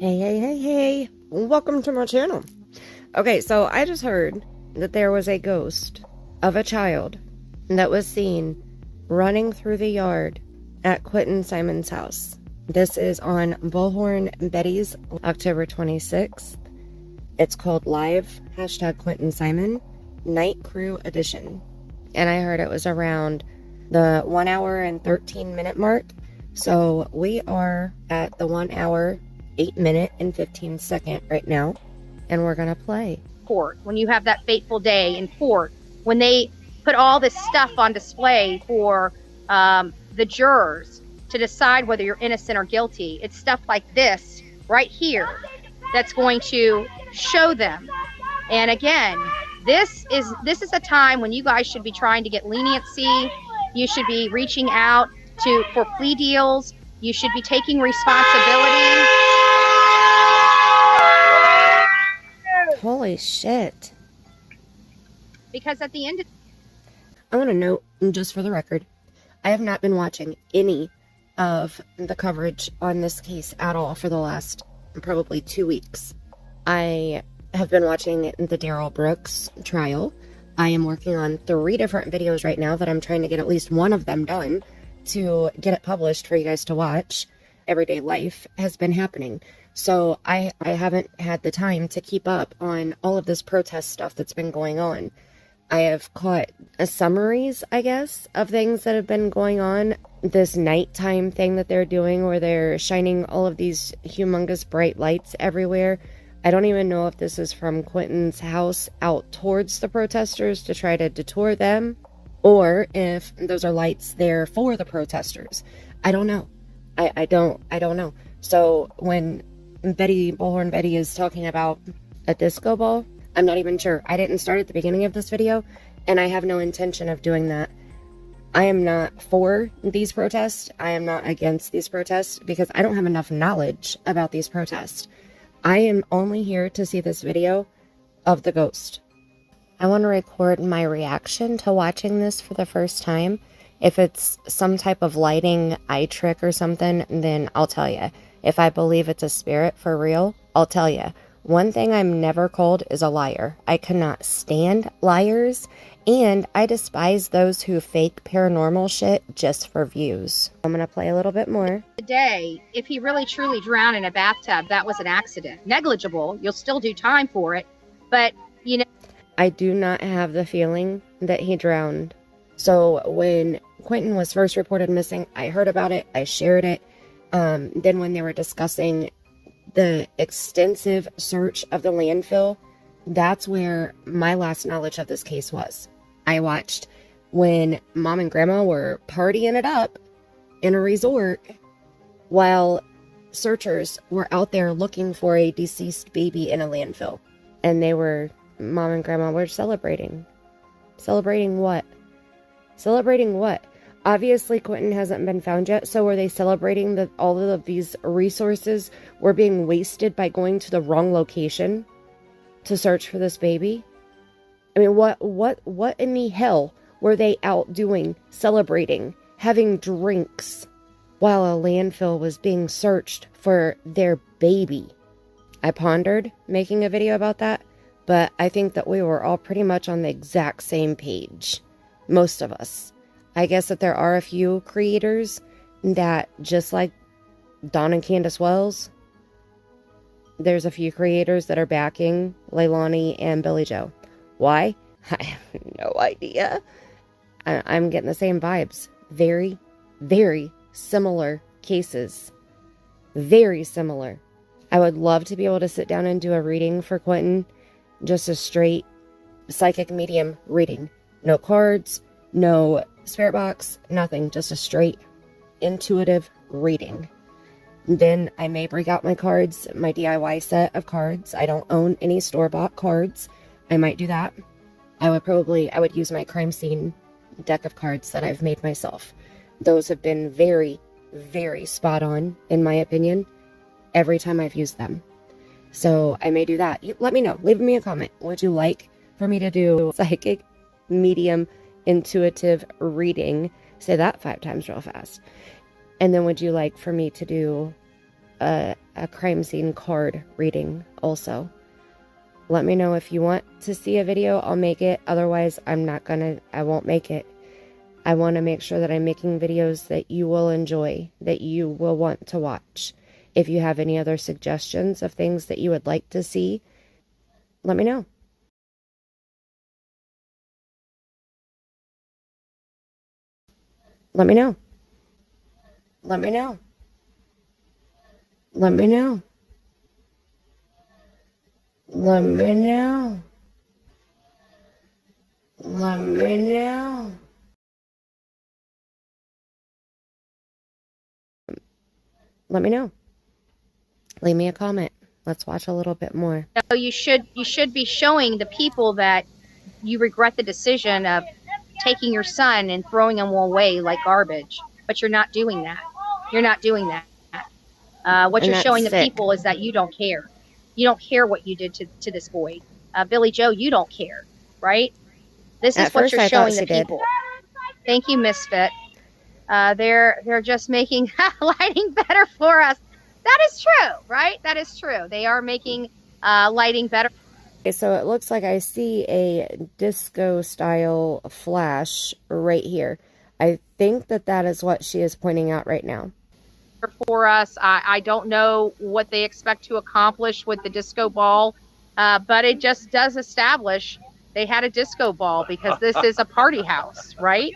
Hey. Welcome to my channel. Okay, so I just heard that there was a ghost of a child that was seen running through the yard at Quinton Simon's house. This is on Bullhorn Betty's October 26th. It's called Live #Quinton Simon Night Crew Edition. And I heard it was around the 1 hour and 13 minute mark. So we are at the 1 hour, 8 minute and 15 second right now. And we're going to play. Court, when you have that fateful day in court, when they put all this stuff on display for the jurors to decide whether you're innocent or guilty, it's stuff like this right here that's going to show them. And again, this is a time when you guys should be trying to get leniency. You should be reaching out for plea deals. You should be taking responsibility. Holy shit. Because at the end of... I want to note, just for the record, I have not been watching any of the coverage on this case at all for the last probably 2 weeks. I have been watching the Daryl Brooks trial. I am working on 3 different videos right now that I'm trying to get at least one of them done to get it published for you guys to watch. Everyday life has been happening. So I haven't had the time to keep up on all of this protest stuff that's been going on. I have caught summaries, I guess, of things that have been going on. This nighttime thing that they're doing where they're shining all of these humongous bright lights everywhere. I don't even know if this is from Quinton's house out towards the protesters to try to detour them, or if those are lights there for the protesters. I don't know. I don't know. So when Bullhorn Betty is talking about a disco ball, I'm not even sure. I didn't start at the beginning of this video, and I have no intention of doing that. I am not for these protests. I am not against these protests because I don't have enough knowledge about these protests. I am only here to see this video of the ghost. I want to record my reaction to watching this for the first time. If it's some type of lighting eye trick or something, then I'll tell you. If I believe it's a spirit for real, I'll tell you. One thing I'm never called is a liar. I cannot stand liars, and I despise those who fake paranormal shit just for views. I'm going to play a little bit more. Today, if he really truly drowned in a bathtub, that was an accident. Negligible, you'll still do time for it, but, you know. I do not have the feeling that he drowned. So when Quinton was first reported missing, I heard about it, I shared it. Then when they were discussing the extensive search of the landfill, that's where my last knowledge of this case was. I watched when mom and grandma were partying it up in a resort while searchers were out there looking for a deceased baby in a landfill. And mom and grandma were celebrating. Celebrating what? Celebrating what? Obviously, Quinton hasn't been found yet, so were they celebrating that all of these resources were being wasted by going to the wrong location to search for this baby? I mean, what in the hell were they out doing, celebrating, having drinks, while a landfill was being searched for their baby? I pondered making a video about that, but I think that we were all pretty much on the exact same page. Most of us. I guess that there are a few creators that, just like Don and Candace Wells, there's a few creators that are backing Leilani and Billy Joe. Why? I have no idea. I'm getting the same vibes. Very, very similar cases. Very similar. I would love to be able to sit down and do a reading for Quinton. Just a straight psychic medium reading. No cards, no spirit box, nothing. Just a straight intuitive reading. Then I may break out my cards, my DIY set of cards. I don't own any store-bought cards. I might do that. I would use my crime scene deck of cards that I've made myself. Those have been very, very spot on, in my opinion, every time I've used them. So I may do that. Let me know. Leave me a comment. Would you like for me to do psychic, medium, intuitive reading? Say that 5 times real fast. And then would you like for me to do a crime scene card reading also. Let me know if you want to see a video. I'll make it. Otherwise, I won't make it. I want to make sure that I'm making videos that you will enjoy, that you will want to watch. If you have any other suggestions of things that you would like to see, let me know. Let me know. Let me know. Let me know. Let me know. Let me know. Let me know. Leave me a comment. Let's watch a little bit more. So you should be showing the people that you regret the decision of taking your son and throwing him away like garbage. But you're not doing that. You're not doing that. What you're showing the people is that you don't care. You don't care what you did to this boy. Billy Joe, you don't care, right? This is what you're showing the people. Thank you, Misfit. They're just making lighting better for us. That is true, right? That is true. They are making lighting better. Okay, so it looks like I see a disco style flash right here. I think that is what she is pointing out right now. For us, I don't know what they expect to accomplish with the disco ball, but it just does establish they had a disco ball because this is a party house, right?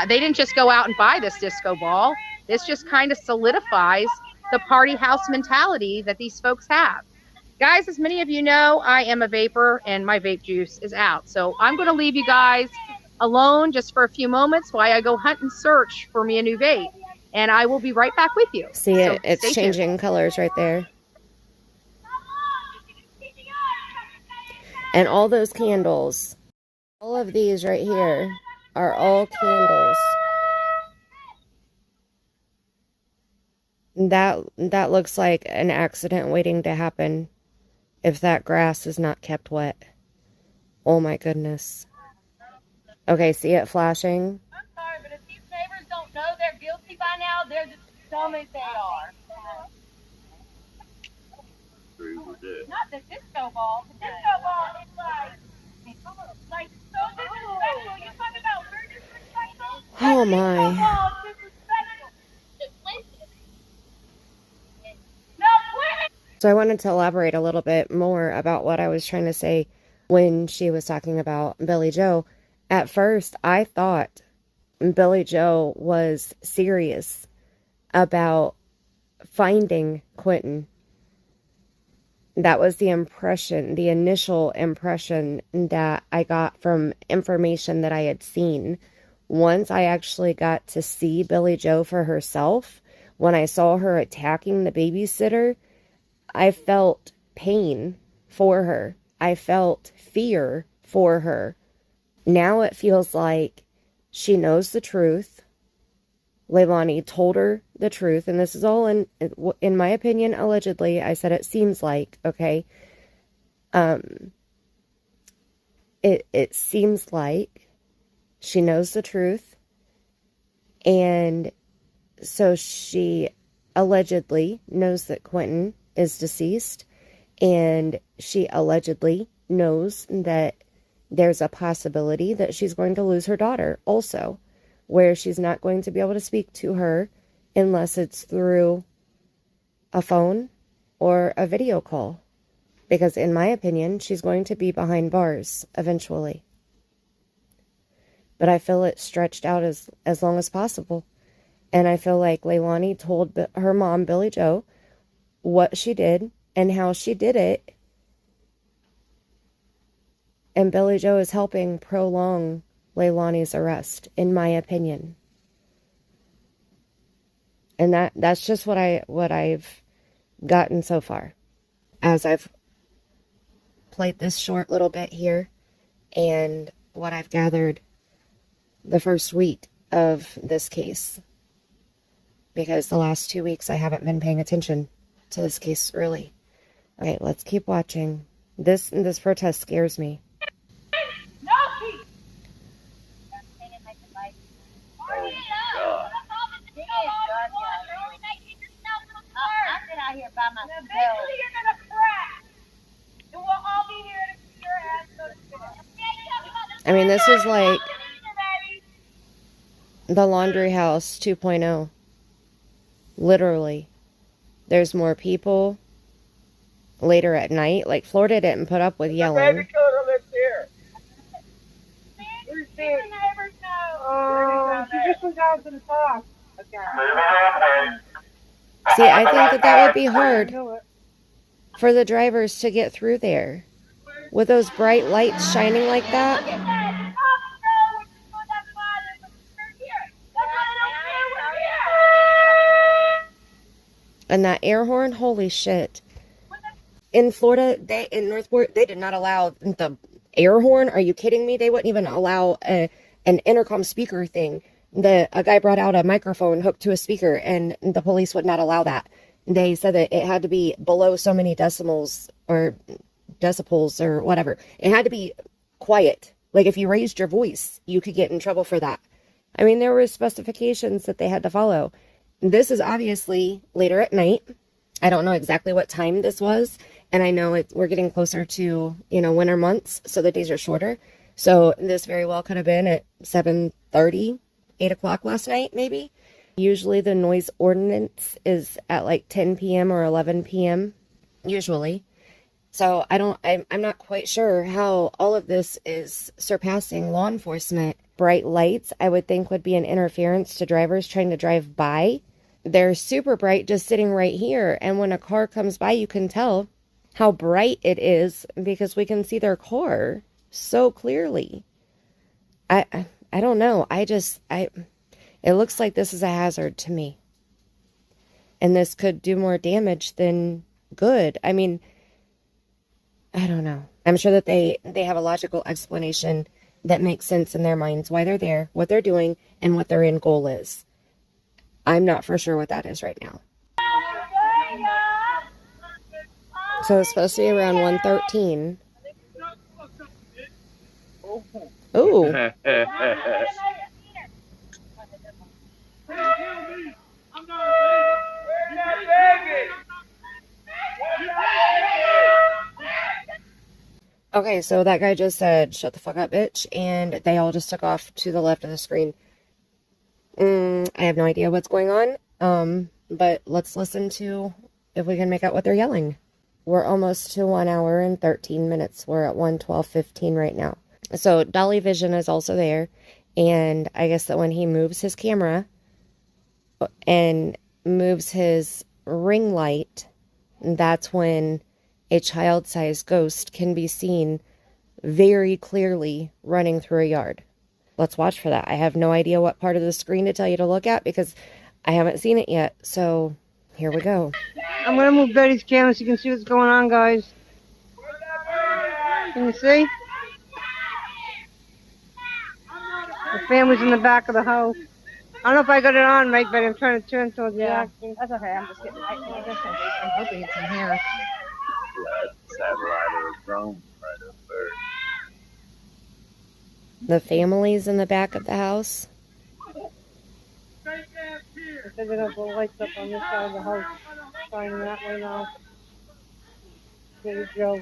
They didn't just go out and buy this disco ball. This just kind of solidifies the party house mentality that these folks have. Guys, as many of you know, I am a vapor and my vape juice is out. So I'm going to leave you guys alone just for a few moments while I go hunt and search for me a new vape. And I will be right back with you. See it? It's changing colors right there. And all those candles, all of these right here are all candles. That looks like an accident waiting to happen if that grass is not kept wet. Oh my goodness. Okay, see it flashing? I'm sorry, but if these neighbors don't know they're guilty by now, they're just as dumb as they are. Not the disco ball. The disco ball is like so disrespectful. You talking about we're disrespectful? Oh my. So I wanted to elaborate a little bit more about what I was trying to say when she was talking about Billy Joe. At first, I thought Billy Joe was serious about finding Quinton. That was the impression, the initial impression that I got from information that I had seen. Once I actually got to see Billy Joe for herself, when I saw her attacking the babysitter, I felt pain for her. I felt fear for her. Now it feels like she knows the truth. Leilani told her the truth, and this is all in my opinion, allegedly. I said it seems like, okay. It seems like she knows the truth, and so she allegedly knows that Quinton is deceased, and she allegedly knows that there's a possibility that she's going to lose her daughter also, where she's not going to be able to speak to her unless it's through a phone or a video call. Because in my opinion, she's going to be behind bars eventually. But I feel it stretched out as long as possible. And I feel like Leilani told her mom, Billy Joe, what she did and how she did it. And Billy Joe is helping prolong Leilani's arrest, in my opinion. And that's just what I've gotten so far. As I've played this short little bit here, and what I've gathered the first week of this case. Because the last 2 weeks I haven't been paying attention to this case, really. Okay, let's keep watching. This protest scares me. I mean, this is like the laundry house 2.0. Literally. There's more people later at night. Like, Florida didn't put up with yelling. She just was out to the talk. See, I think that would be hard for the drivers to get through there. With those bright lights shining like that. And that air horn, holy shit. In Florida, in Northport, they did not allow the air horn. Are you kidding me? They wouldn't even allow an intercom speaker thing. A guy brought out a microphone hooked to a speaker, and the police would not allow that. They said that it had to be below so many decibels or whatever. It had to be quiet. Like, if you raised your voice, you could get in trouble for that. I mean, there were specifications that they had to follow. This is obviously later at night. I don't know exactly what time this was. And I know we're getting closer to, winter months, so the days are shorter. So this very well could have been at 7:30, 8 o'clock last night, maybe. Usually the noise ordinance is at like 10 p.m. or 11 p.m. usually. So I'm not quite sure how all of this is surpassing law enforcement. Bright lights, I would think, would be an interference to drivers trying to drive by. They're super bright just sitting right here. And when a car comes by, you can tell how bright it is because we can see their car so clearly. I don't know. It looks like this is a hazard to me. And this could do more damage than good. I mean, I don't know. I'm sure that they have a logical explanation that makes sense in their minds, why they're there, what they're doing, and what their end goal is. I'm not for sure what that is right now. So it's supposed to be around 1:13. Oh. Okay, so that guy just said, "Shut the fuck up, bitch," and they all just took off to the left of the screen. I have no idea what's going on, but let's listen to if we can make out what they're yelling. We're almost to 1 hour and 13 minutes. We're at 1:12:15 right now. So Dolly Vision is also there, and I guess that when he moves his camera and moves his ring light, that's when a child-sized ghost can be seen very clearly running through a yard. Let's watch for that. I have no idea what part of the screen to tell you to look at because I haven't seen it yet. So here we go. I'm going to move Betty's camera so you can see what's going on, guys. Can you see? The family's in the back of the house. I don't know if I got it on right, but I'm trying to turn towards the action. That's okay. I'm just getting. I'm hoping it's in here. Satellite or a drone right up there. The family's in the back of the house. I said they're going to put lights up on this side of the house. Finding that way now. There's Joe.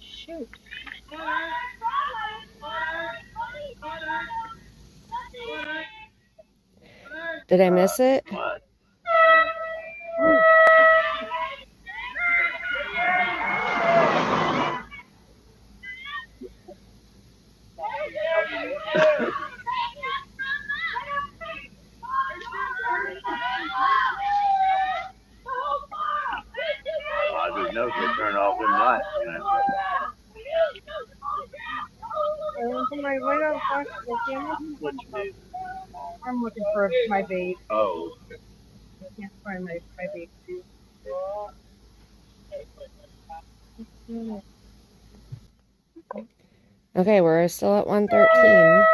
Shoot. Did I miss it? What? I didn't know if they turn off them lights. Somebody right out front of the camera. What you do? I'm looking for my babe. Oh. I can't find my babe. Okay, we're still at 1:13.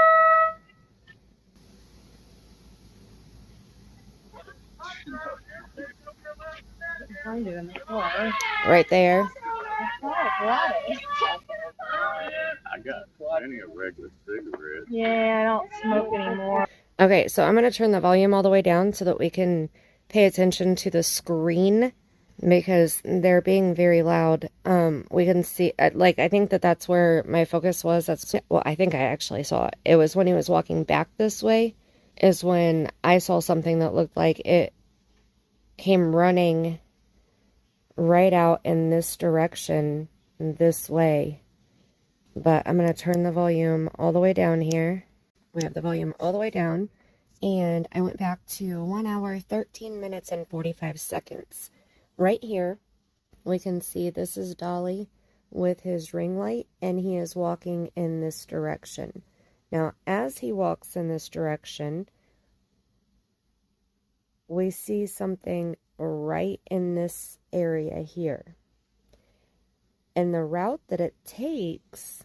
Find it in the car. Right there. I got Any a regular cigarette. Yeah, I don't smoke anymore. Okay, so I'm going to turn the volume all the way down so that we can pay attention to the screen because they're being very loud. We can see, like, I think that that's where my focus was. Well, I think I actually saw it. It was when he was walking back this way is when I saw something that looked like it came running right out in this direction, this way. But I'm going to turn the volume all the way down here. We have the volume all the way down. And I went back to 1 hour, 13 minutes, and 45 seconds. Right here, we can see this is Dolly with his ring light, and he is walking in this direction. Now, as he walks in this direction, we see something right in this area here. And the route that it takes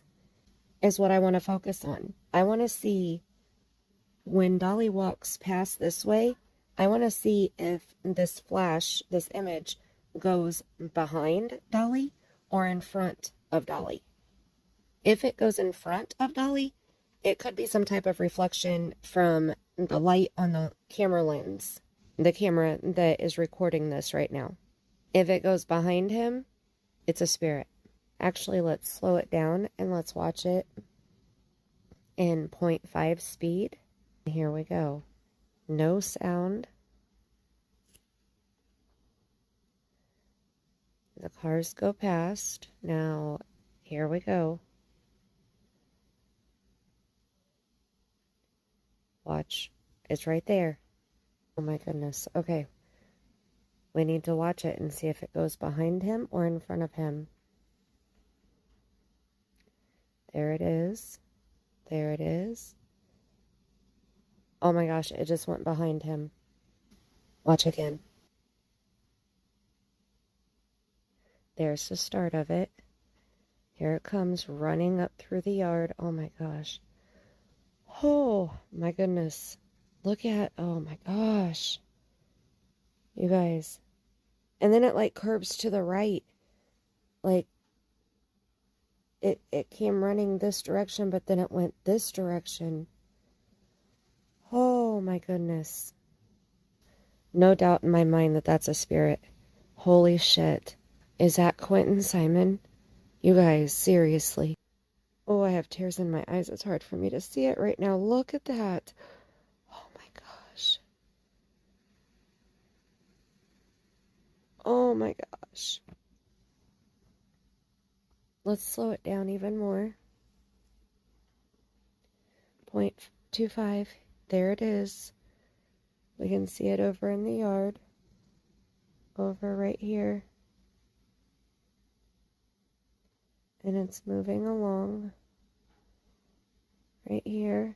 is what I want to focus on. I want to see when Dolly walks past this way, I want to see if this flash, this image, goes behind Dolly or in front of Dolly. If it goes in front of Dolly, it could be some type of reflection from the light on the camera lens, the camera that is recording this right now. If it goes behind him, it's a spirit. Actually, let's slow it down and let's watch it in 0.5 speed. Here we go. No sound. The cars go past. Now, here we go. Watch. It's right there. Oh my goodness. Okay. We need to watch it and see if it goes behind him or in front of him. There it is. There it is. Oh my gosh, it just went behind him. Watch again. There's the start of it. Here it comes running up through the yard. Oh my gosh. Oh my goodness. Look at, oh my gosh. You guys. And then it like curves to the right. Like it came running this direction, but then it went this direction. Oh my goodness. No doubt in my mind that that's a spirit. Holy shit. Is that Quinton Simon? You guys, seriously. Oh, I have tears in my eyes. It's hard for me to see it right now. Look at that. Oh my gosh. Oh my gosh. Let's slow it down even more. 0.25. There it is. We can see it over in the yard. Over right here. And it's moving along. Right here.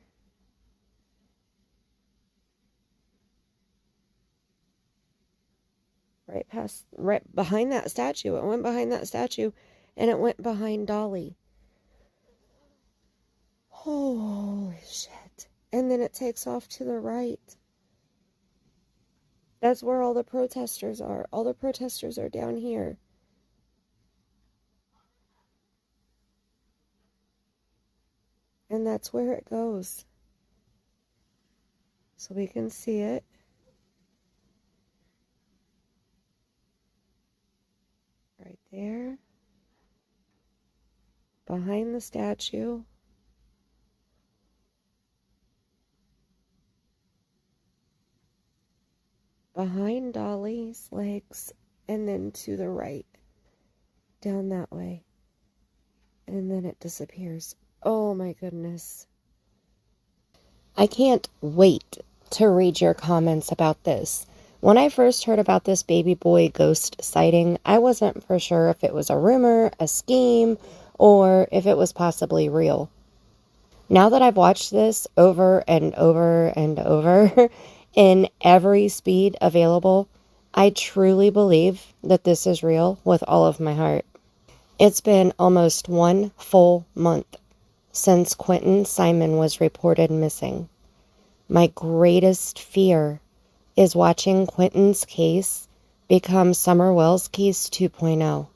Right behind that statue. It went behind that statue. And it went behind Dolly. Holy shit. And then it takes off to the right. That's where all the protesters are. All the protesters are down here. And that's where it goes. So we can see it. Right there. Behind the statue. Behind Dolly's legs. And then to the right. Down that way. And then it disappears. Oh my goodness. I can't wait to read your comments about this. When I first heard about this baby boy ghost sighting, I wasn't for sure if it was a rumor, a scheme, or if it was possibly real. Now that I've watched this over and over and over in every speed available, I truly believe that this is real with all of my heart. It's been almost 1 full month since Quinton Simon was reported missing. My greatest fear is watching Quinton's case become Summer Wells' case 2.0.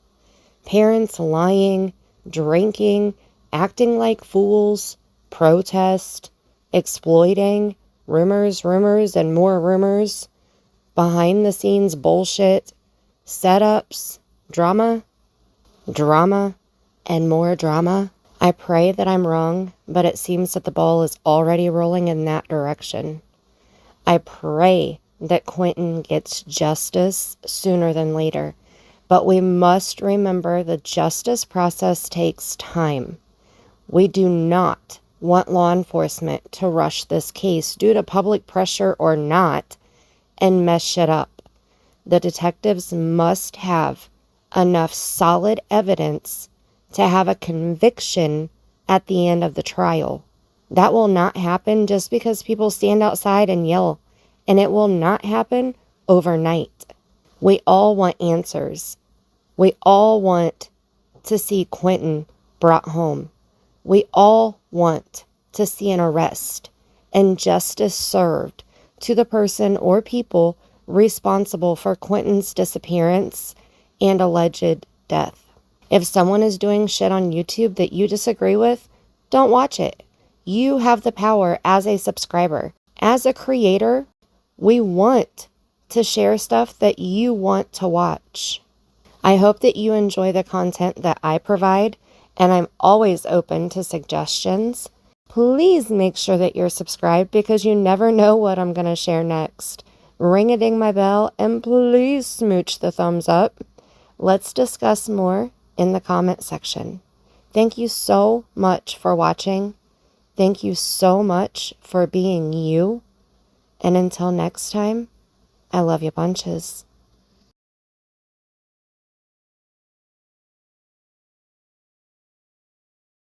Parents lying, drinking, acting like fools, protest, exploiting, rumors, and more rumors, behind the scenes bullshit, setups, drama, and more drama. I pray that I'm wrong, but it seems that the ball is already rolling in that direction. I pray that Quinton gets justice sooner than later, but we must remember the justice process takes time. We do not want law enforcement to rush this case due to public pressure or not and mess shit up. The detectives must have enough solid evidence to have a conviction at the end of the trial. That will not happen just because people stand outside and yell, and it will not happen overnight. We all want answers. We all want to see Quinton brought home. We all want to see an arrest and justice served to the person or people responsible for Quinton's disappearance and alleged death. If someone is doing shit on YouTube that you disagree with, don't watch it. You have the power as a subscriber. As a creator, we want to share stuff that you want to watch. I hope that you enjoy the content that I provide, and I'm always open to suggestions. Please make sure that you're subscribed because you never know what I'm going to share next. Ring-a-ding my bell, and please smooch the thumbs up. Let's discuss more in the comment section. Thank you so much for watching. Thank you so much for being you. And until next time, I love you bunches.